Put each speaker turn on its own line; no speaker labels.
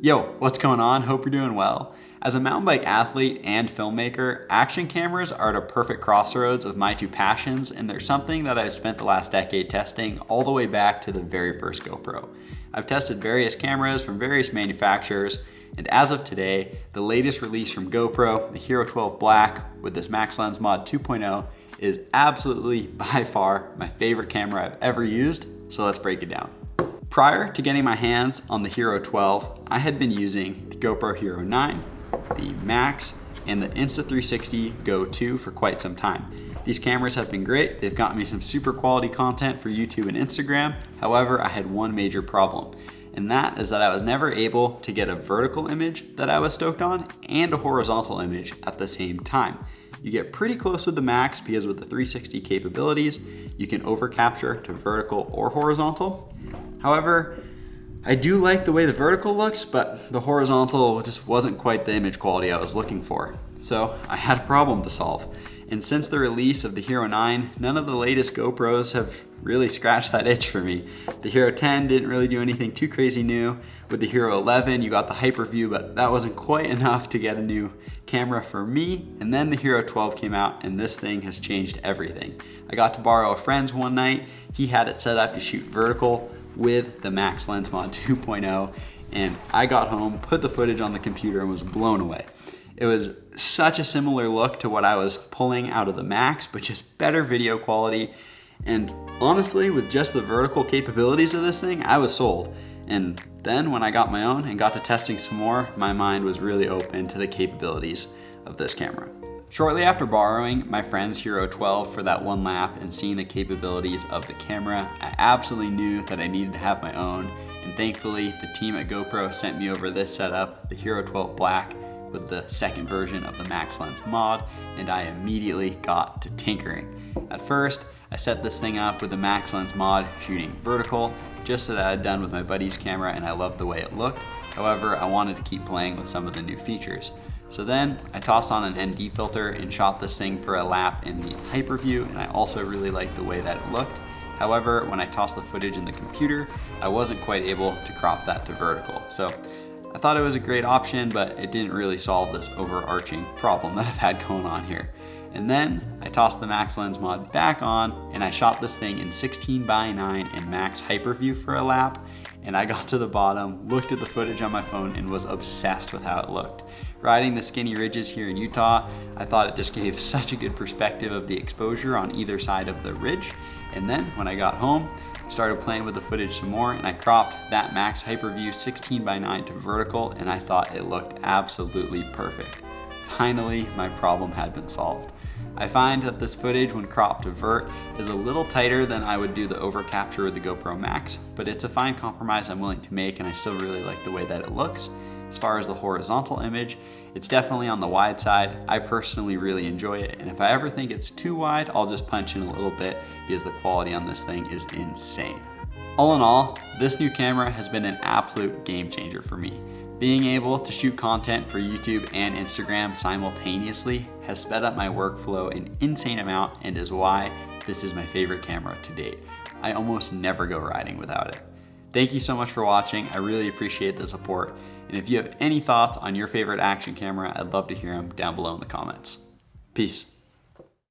Yo, what's going on? Hope you're doing well. As a mountain bike athlete and filmmaker, action cameras are at a perfect crossroads of my two passions, and they're something that I've spent the last decade testing all the way back to the very first GoPro. I've tested various cameras from various manufacturers, and as of today, the latest release from GoPro, the Hero 12 Black with this Max Lens Mod 2.0, is absolutely by far my favorite camera I've ever used, so let's break it down. Prior to getting my hands on the Hero 12, I had been using the GoPro Hero 9, the Max, and the Insta360 Go 2 for quite some time. These cameras have been great. They've gotten me some super quality content for YouTube and Instagram. However, I had one major problem, and that is that I was never able to get a vertical image that I was stoked on and a horizontal image at the same time. You get pretty close with the Max because with the 360 capabilities, you can over capture to vertical or horizontal. However, I do like the way the vertical looks, but the horizontal just wasn't quite the image quality I was looking for. So I had a problem to solve. And since the release of the Hero 9, none of the latest GoPros have really scratched that itch for me. The Hero 10 didn't really do anything too crazy new. With the Hero 11, you got the Hyperview, but that wasn't quite enough to get a new camera for me. And then the Hero 12 came out, and this thing has changed everything. I got to borrow a friend's one night. He had it set up to shoot vertical with the Max Lens Mod 2.0, and I got home, put the footage on the computer, and was blown away. It was such a similar look to what I was pulling out of the Max, but just better video quality. And honestly, with just the vertical capabilities of this thing, I was sold. And then when I got my own and got to testing some more, my mind was really open to the capabilities of this camera. Shortly after borrowing my friend's Hero 12 for that one lap and seeing the capabilities of the camera, I absolutely knew that I needed to have my own. And thankfully, the team at GoPro sent me over this setup, the Hero 12 Black, with the second version of the Max Lens Mod, and I immediately got to tinkering. At first, I set this thing up with the Max Lens Mod shooting vertical, just as I had done with my buddy's camera, and I loved the way it looked. However, I wanted to keep playing with some of the new features. So then I tossed on an ND filter and shot this thing for a lap in the Hyperview, and I also really liked the way that it looked. However, when I tossed the footage in the computer, I wasn't quite able to crop that to vertical. So I thought it was a great option, but it didn't really solve this overarching problem that I've had going on here. And then I tossed the Max Lens Mod back on, and I shot this thing in 16:9 in Max Hyperview for a lap, and I got to the bottom, looked at the footage on my phone, and was obsessed with how it looked. Riding the skinny ridges here in Utah, I thought it just gave such a good perspective of the exposure on either side of the ridge. And then when I got home, started playing with the footage some more, and I cropped that Max Hyperview 16:9 to vertical, and I thought it looked absolutely perfect. Finally, my problem had been solved. I find that this footage, when cropped to vert, is a little tighter than I would do the over capture with the GoPro Max, but it's a fine compromise I'm willing to make, and I still really like the way that it looks. As far as the horizontal image, it's definitely on the wide side. I personally really enjoy it, and if I ever think it's too wide, I'll just punch in a little bit because the quality on this thing is insane. All in all, this new camera has been an absolute game changer for me. Being able to shoot content for YouTube and Instagram simultaneously has sped up my workflow an insane amount and is why this is my favorite camera to date. I almost never go riding without it. Thank you so much for watching. I really appreciate the support. And if you have any thoughts on your favorite action camera, I'd love to hear them down below in the comments. Peace.